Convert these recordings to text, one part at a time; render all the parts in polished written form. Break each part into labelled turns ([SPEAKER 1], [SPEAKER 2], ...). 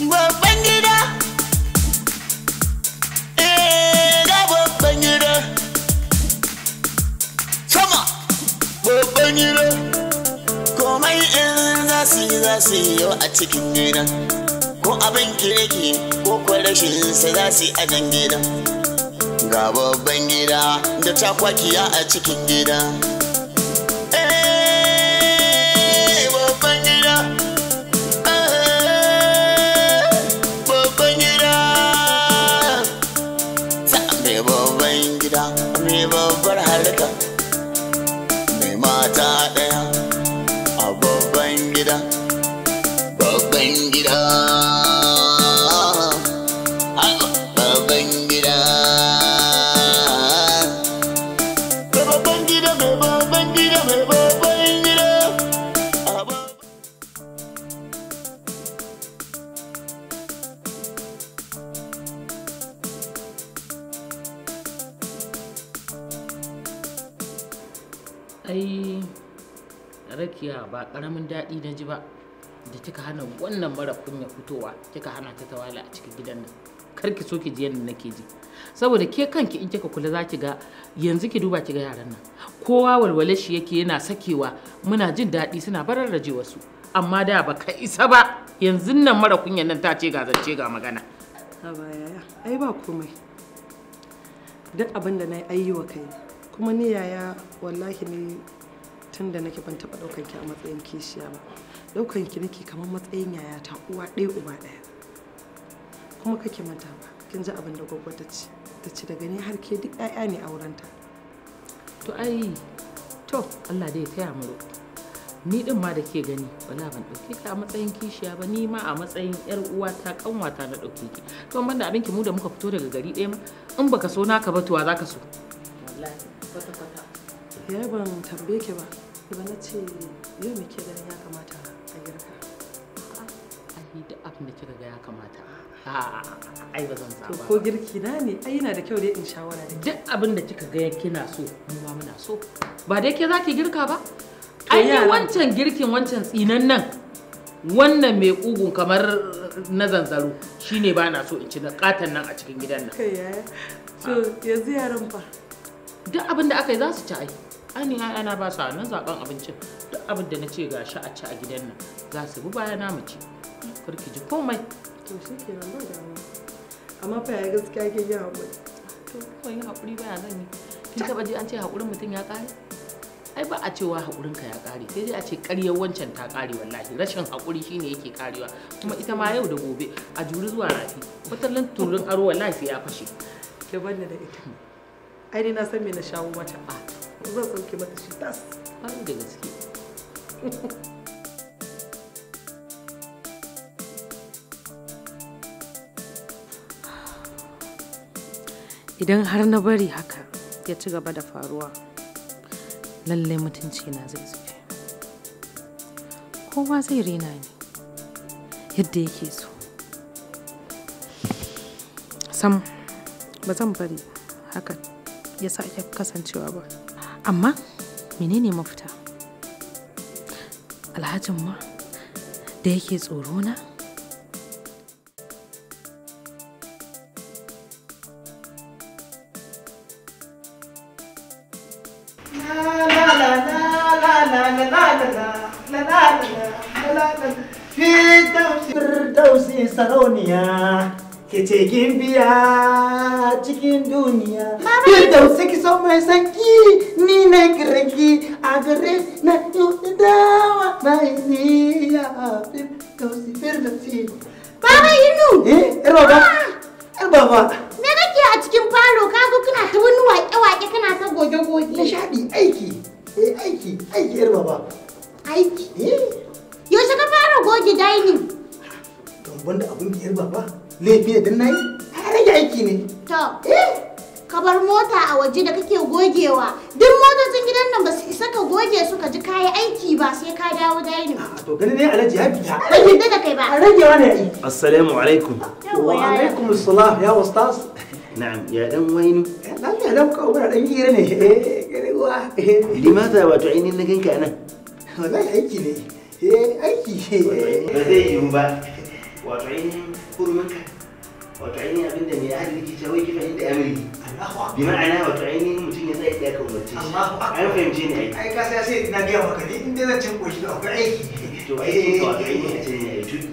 [SPEAKER 1] babban gida ga babban gida sama babban gida komai in za su yi yau a cikin gidan ko abin kirki ko rashin sa za su yi a nan gidan ga babban gida da takwakiya a cikin gida mai babbar harka mai mata ɗaya a babban gida babban gida babban gida mai babban gida mai babban gida mai babban gida
[SPEAKER 2] ai rakiya ba karamin daɗi na ji ba da kika hana wannan mara kunya fitowa kika hana ta tawala a cikin gidan nan kar ki so ki ji yadda nake ji saboda ke kanki in kika kula za ki ga yanzu ki duba ki ga yaran nan kowa walwale shi yake yana sakewa muna jin daɗi suna bararraje wasu amma da baka isa ba yanzu nan mara kunyan nan ta ce ga zance ga magana
[SPEAKER 3] ba yaya ai ba komai duk abin da na yi ayyuwa kai kuma ni yaya wallahi ne tun da nake ban taɓa ɗaukan ki a matsayin kishiya ba ɗaukan ki nake kamar matsayin yaya ta uwa ɗaya uba ɗaya kuma kake manta ba kin ji abin da gwagwa ta ci daga ni har ke duk ƴaƴa ne aurenta
[SPEAKER 2] to ai to Allah dai ya taya mu ni din ma da ke gani wala ban ɗauke ki a matsayin kishiya ba ni ma a matsayin yar uwata kanwata na ɗauke ki to ban da abin ki mu da muka fito daga gari ɗaya in baka so naka ba to wa zaka so wallahi kwata-kwata.
[SPEAKER 3] Ya ban tambaye ki ba, ba na ce yau me ke ganin ya kamata a girka.
[SPEAKER 2] Ai duk abin da kika ga ya kamata. Ai ba zan saba.
[SPEAKER 3] Ko girki na ne, ai yana da kyau dai in shawara da
[SPEAKER 2] duk abin da kika ga kina so, mu ma muna so. Ba dai ke zaki girka ba? Ai wancan girkin wancan tsinan nan wannan mai kugun kamar na zanzaro shine ba na so in ci na katan nan a cikin gidan nan.
[SPEAKER 3] Kai yaya. So yanzu yaran fa
[SPEAKER 2] duk abin da aka yi za su ci ai ainihin ana ba su nan zaben abincin duk abin da na ce ga shi a ci a gidan nan za su bi baya na mu ci karki ji komai
[SPEAKER 3] to shi ke nan ba damu amma fa ya gaskiya ke yi haƙuri
[SPEAKER 2] to ban yi haƙuri ba ya zan yi kin taɓa ji an ce haƙurin mutum ya ƙare ai ba a cewa haƙurin ka ya ƙare sai dai a ce ƙaryar wancan ta ƙare wallahi rashin haƙuri shine yake ƙarewa kuma ita ma yau da gobe a juri zuwa rafi wata turin aro wallahi sai ya fashe
[SPEAKER 3] ke banne da ita ai dai na san me na shawo mata zan sauke mata shi tas
[SPEAKER 2] har da gaske
[SPEAKER 3] idan har na bari haka ya ci gaba da faruwa lallai mutunci na zai zube kowa zai rena ni yadda yake so sam ba zan bari haka ya sake kasancewa ba amma menene mafita alhajin ma da yake tsoro na
[SPEAKER 4] Firdausi sarauniya ke ce gimbiya cikin duniya. Firdausi ki so mai sanki ni na kirki a gare na yau da dawa mai niya. Firdausi.
[SPEAKER 5] Baba Inu!
[SPEAKER 4] Yar baba. Yar baba.
[SPEAKER 5] Me kake a cikin falo ka zo kana ta wani waƙe-waƙe kana ta goge-goge.
[SPEAKER 4] Nishaɗi aiki. Aiki yar baba.
[SPEAKER 5] Aiki? Yaushe ka fara goge dining?
[SPEAKER 4] Don da abin yar baba. Laifi ne don nayi? A rage aiki ne.
[SPEAKER 5] To. Ka bar mota a waje da kake gogewa. Duk motocin gidan nan ba su isa ka goge su ka ji kayi aiki ba sai ka dawo dining.
[SPEAKER 4] To gani ne Alhaji ya fita.
[SPEAKER 5] Ba yadda da kai ba.
[SPEAKER 4] A ragewa ne ai.
[SPEAKER 6] Assalamu alaikum.
[SPEAKER 4] Wa alaikum assalam ya ustaz.
[SPEAKER 6] نعم يا دم وين؟
[SPEAKER 4] لا يا دم كوبرا دن يرني
[SPEAKER 6] لماذا وتعين انك انك انا؟
[SPEAKER 4] والله aiki ne aiki
[SPEAKER 6] ba zai yiwu ba wato ainihin hurumanka wato ainihin abinda mai ahli yake cewa wai kifa inda amri bi ma'ana wato ainihin mutum ya tsaya da ka umarce shi an fahimce ni ai
[SPEAKER 4] ka sai na ga maka ne in dai zan cin koshi da akwai aiki
[SPEAKER 6] to ai ko wato ainihin a ce ne ai tuki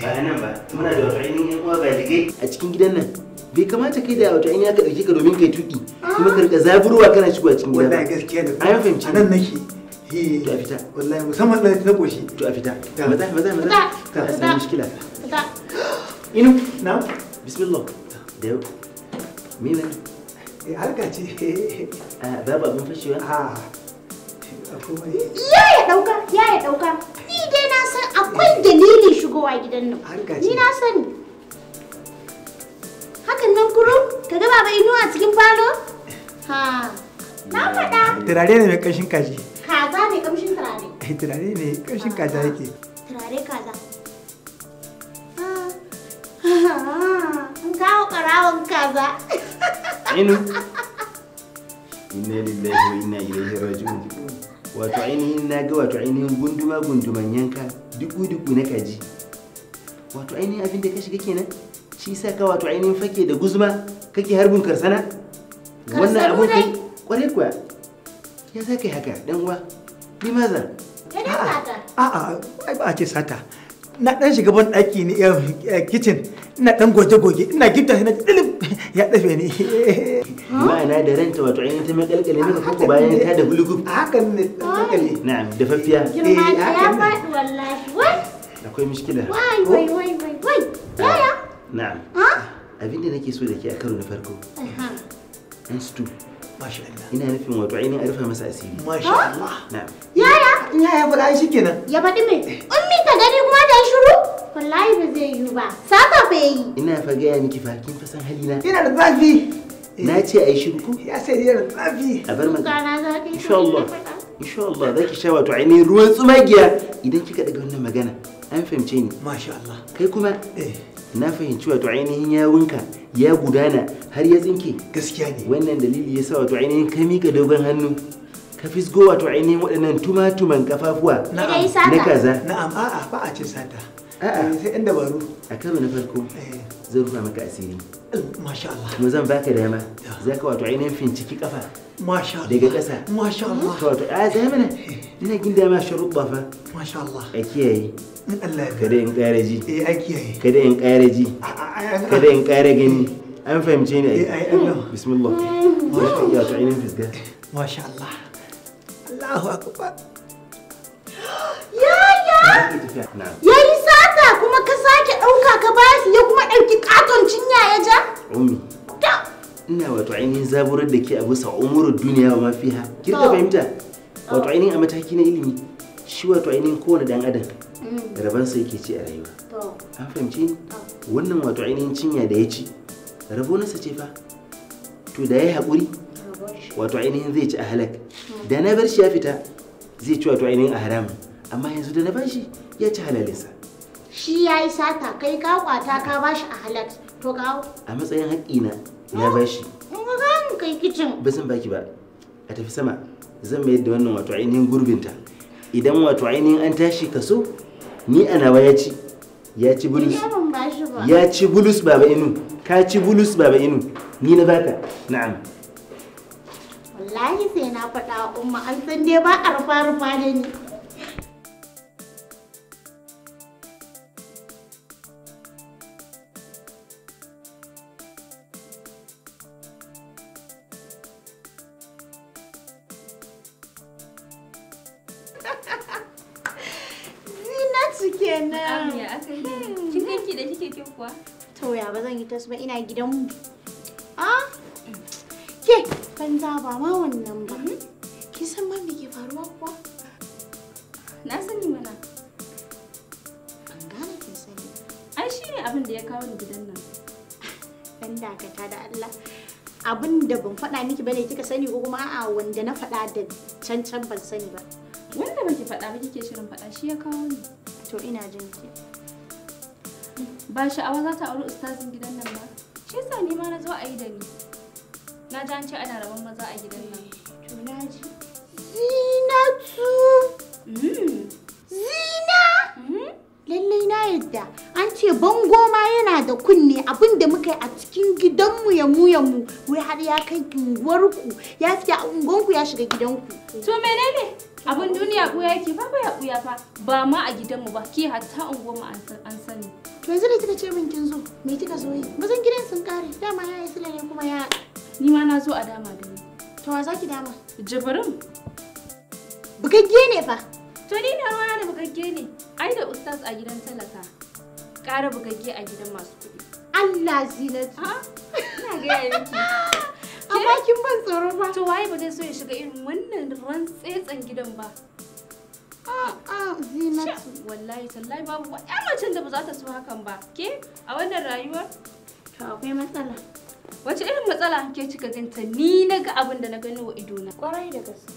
[SPEAKER 6] ba nan ba muna da wato ainihin yan uwa baligai a cikin gidan nan bai kamata kai da wato ainihin aka dauke ka domin kai tuki kuma ka rika zaburwa kana shigowa cikin gidan
[SPEAKER 4] wallahi gaskiya ne
[SPEAKER 6] an fahimce
[SPEAKER 4] nan nake
[SPEAKER 6] to a fita
[SPEAKER 4] wallahi musamman da na koshi
[SPEAKER 6] to a fita maza ka san mushkila
[SPEAKER 5] fita
[SPEAKER 6] inu
[SPEAKER 4] na
[SPEAKER 6] bismillah da yau me ne
[SPEAKER 4] harka ce
[SPEAKER 6] babu abin fashewa
[SPEAKER 5] ya dauka ni dai na san akwai dalilin shigowa gidan nan ni na sani hakan nan kurum ka ga baba Inu a cikin falo ha na faɗa
[SPEAKER 4] turare ne mai ƙanshin kaji
[SPEAKER 5] kaza mai kamshin turare
[SPEAKER 4] turare ne ƙanshin kaza yake
[SPEAKER 5] turare kaza an kawo ƙarawon kaza
[SPEAKER 6] inu inna lillahi wa inna ilaihi raji'un wato ainihin na ga wato ainihin gunduman yanka duku na kaji wato ainihin abin da ka shiga kenan shi sa ka wato ainihin fake da guzma kake harbin karsana wannan abun kai kwarai kuwa ya za ka yi haka dan uwa ni maza
[SPEAKER 4] a'a ba a ce sata na dan shiga ban daki ne kitchen ina dan goge ina gifta na dilip ya dafe ni
[SPEAKER 6] ma'ana da ranta wato ainihin ta makalkale maka koko bayan ta da bulugub
[SPEAKER 4] hakan ne makalkale
[SPEAKER 6] na'am da fafiya
[SPEAKER 5] girma ya faɗi wallahi wai
[SPEAKER 6] akwai mishkila
[SPEAKER 5] wai yaya
[SPEAKER 6] na'am abinda nake so da ke a karo na farko an stew
[SPEAKER 4] masha Allah
[SPEAKER 6] ina nufin wato ainihin a rufa masa asiri
[SPEAKER 4] masha Allah
[SPEAKER 6] na'am
[SPEAKER 5] yaya
[SPEAKER 4] ya faɗa shi kenan
[SPEAKER 5] ya faɗi me ummi ta gani kuma ta shiru wallahi ba zai yi ba saka fa yayi
[SPEAKER 6] ina fa gaya miki fa kin fa san halina
[SPEAKER 4] yana da zafi
[SPEAKER 6] na ce ai shiru ko
[SPEAKER 4] ya sai yana da zafi
[SPEAKER 6] a bar maka
[SPEAKER 5] kana za ka yi
[SPEAKER 6] insha Allah za ki sha wato ainihin ruwan tsumagiya idan kika daga wannan magana an fahimce ni
[SPEAKER 4] masha Allah
[SPEAKER 6] kai kuma na fahimci wato ainihin yawunka ya gudana har ya tsinke
[SPEAKER 4] gaskiya ne
[SPEAKER 6] wannan dalili yasa wato ainihin ka mika dogon hannu ka fisgo wato ainihin waɗannan tumatuman kafafuwa na kaza
[SPEAKER 4] na'am a'a ba a cin sata
[SPEAKER 6] a'a
[SPEAKER 4] sai ɗan dabaru
[SPEAKER 6] a karo na farko zan rufa maka asiri
[SPEAKER 4] masha Allah
[SPEAKER 6] kuma zan baka dama za ka wato ainihin finciki kafa
[SPEAKER 4] masha Allah
[SPEAKER 6] daga ƙasa
[SPEAKER 4] masha Allah
[SPEAKER 6] wato a zai mana ina ginda ma sharuɗa fa
[SPEAKER 4] masha Allah
[SPEAKER 6] a kiyaye
[SPEAKER 4] in Allah ya
[SPEAKER 6] kada in ƙara ji
[SPEAKER 4] a kiyaye
[SPEAKER 6] kada in ƙara ji kada in ƙara gani an fahimce ni ai bismillah masha Allah ta ainihin fisga
[SPEAKER 4] masha Allah Allahu akbar
[SPEAKER 5] yaya yayi sata kuma ka sake ɗauka ka bashi ya kuma ɗauki katon cinya ya ja
[SPEAKER 6] ummi ina wato ainihin zaburar da ke a bisa umurar duniya wa mafiha kirka fahimta wato ainihin a mataki na ilimi shi wato ainihin kowane dan adam rabansa yake ci a rayuwa an fahimci ni wannan wato ainihin cinya da ya ci rabo nasa ce fa to da ya yi haƙuri wato ainihin zai ci a halak da na bar shi ya fita zai ci wato ainihin a haramun amma yanzu da na bar shi ya ci halalinsa
[SPEAKER 5] shi ya yi sata kai ka kwata ka bashi a halak to kawo
[SPEAKER 6] a matsayin haƙƙina na ba shi
[SPEAKER 5] in kai kicin
[SPEAKER 6] ba zan baki ba a tafi sama zan mayar da wannan wato ainihin gurbinta idan wato ainihin an tashi kaso ni a nawa ya ci bulus ya ci bulus baba Inu ka ci bulus baba Inu ni na baka na'am
[SPEAKER 5] wallahi sai na faɗa umma an san dai ba a rufa da ni kenan.
[SPEAKER 7] Ya aka yi. Kin ganki da kike kin kuwa?
[SPEAKER 5] To ya ba zan yi tas ba ina gidanmu. Ke banza ba ma wannan ba. Kin san ma me ke faruwa kuwa?
[SPEAKER 7] Na sani mana.
[SPEAKER 5] Ban gane kin sani.
[SPEAKER 7] Ai shi ne abin da ya kawo ni gidan nan.
[SPEAKER 5] Dan dakata da Allah. Abin da ban faɗa miki bane kika sani ko kuma a'a wanda na faɗa da can ban sani ba.
[SPEAKER 7] Wanda baki faɗa ba kike shirin faɗa shi ya kawo ni.
[SPEAKER 5] To ina jin ki.
[SPEAKER 7] Ba sha'awa za ta auri ustazin gidan nan ba. Shi yasa ni ma na zo a yi da ni. Na ji an ce ana rabon maza a gidan nan.
[SPEAKER 5] To na ji. Zinatu. Zina. Lallai na yadda. An ce bango ma yana da kunne abin da muka yi a cikin gidanmu ya mu wai har ya kai unguwarku ya fita a unguwanku ya shiga gidanku.
[SPEAKER 7] To menene? Abin duniya ɓuya yake ba ya ɓuya fa ba ma a gidanmu ba ke hatta unguwarmu an sani.
[SPEAKER 5] To yanzu da kika ce min kin zo me kika zo yi? Mazan gidan sun kare dama ya yi sila ne kuma ya.
[SPEAKER 7] Ni ma na zo a dama da ni.
[SPEAKER 5] To wa zaki dama?
[SPEAKER 7] Jibrin.
[SPEAKER 5] Bugagge ne fa.
[SPEAKER 7] To ni na ruwana da bugagge ne. Ai da ustaz a gidan talaka. Ƙara bugagge a gidan masu kuɗi.
[SPEAKER 5] Allah Zinatu.
[SPEAKER 7] Ina gaya miki.
[SPEAKER 5] Amma kin ban tsoro fa.
[SPEAKER 7] To waye ba zai so ya shiga irin wannan rantsetsen gidan ba?
[SPEAKER 5] Zinatu.
[SPEAKER 7] Wallahi tallahi babu wani macen da ba za ta so hakan ba. Ke a wannan rayuwar?
[SPEAKER 5] To akwai matsala.
[SPEAKER 7] Wace irin matsala ke kika ganta ni na ga abin da na gani wa idona?
[SPEAKER 5] Kwarai da gaske.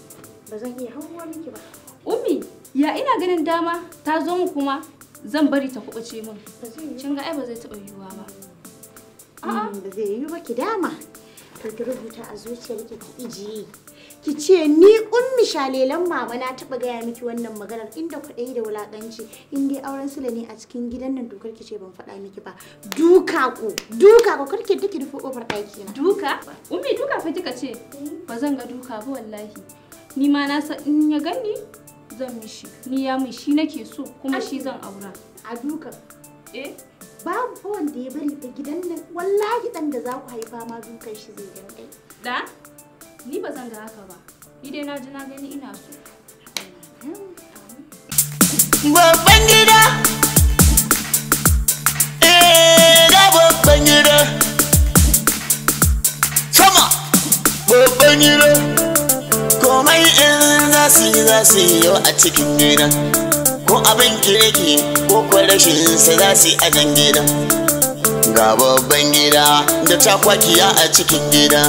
[SPEAKER 5] Ba zan iya hango miki ba.
[SPEAKER 7] Ummi, ya ina ganin dama ta zo mu kuma zan bari ta kubuce min. Kin ga ai ba zai taɓa yiwuwa ba.
[SPEAKER 5] Ba zai yiwu ba ki dama. To ki rubuta a zuciyarki ki ijiye. Ki ce ni ummi shalelan mama na taɓa gaya miki wannan maganar inda kwaɗayi da wulaƙanci in dai auren sula ne a cikin gidan nan dokar ki ce ban faɗa miki ba. Duka ko kar ki duki rufe ƙofar ɗaki na.
[SPEAKER 7] Duka? Ummi duka fa kika ce? Ba zan ga duka ba wallahi. Ni ma na san in ya gani zan mishi. Ni ya min shi nake so kuma shi zan aura.
[SPEAKER 5] A duka.
[SPEAKER 7] Babu
[SPEAKER 5] fa wanda ya bari ta gidan nan wallahi dan da za ku haifa ma dukan shi zai gankai.
[SPEAKER 7] Da? Ni ba zan ga haka ba. Ni dai na ji na gani ina so.
[SPEAKER 1] Babban gida. Da babban gida. Sama. Babban gida. Komai in za su yi yau a cikin gida. Ko abin kirki ko rashin sa za su yi a nan gida. Ga babban gida da takwakiya a cikin gida.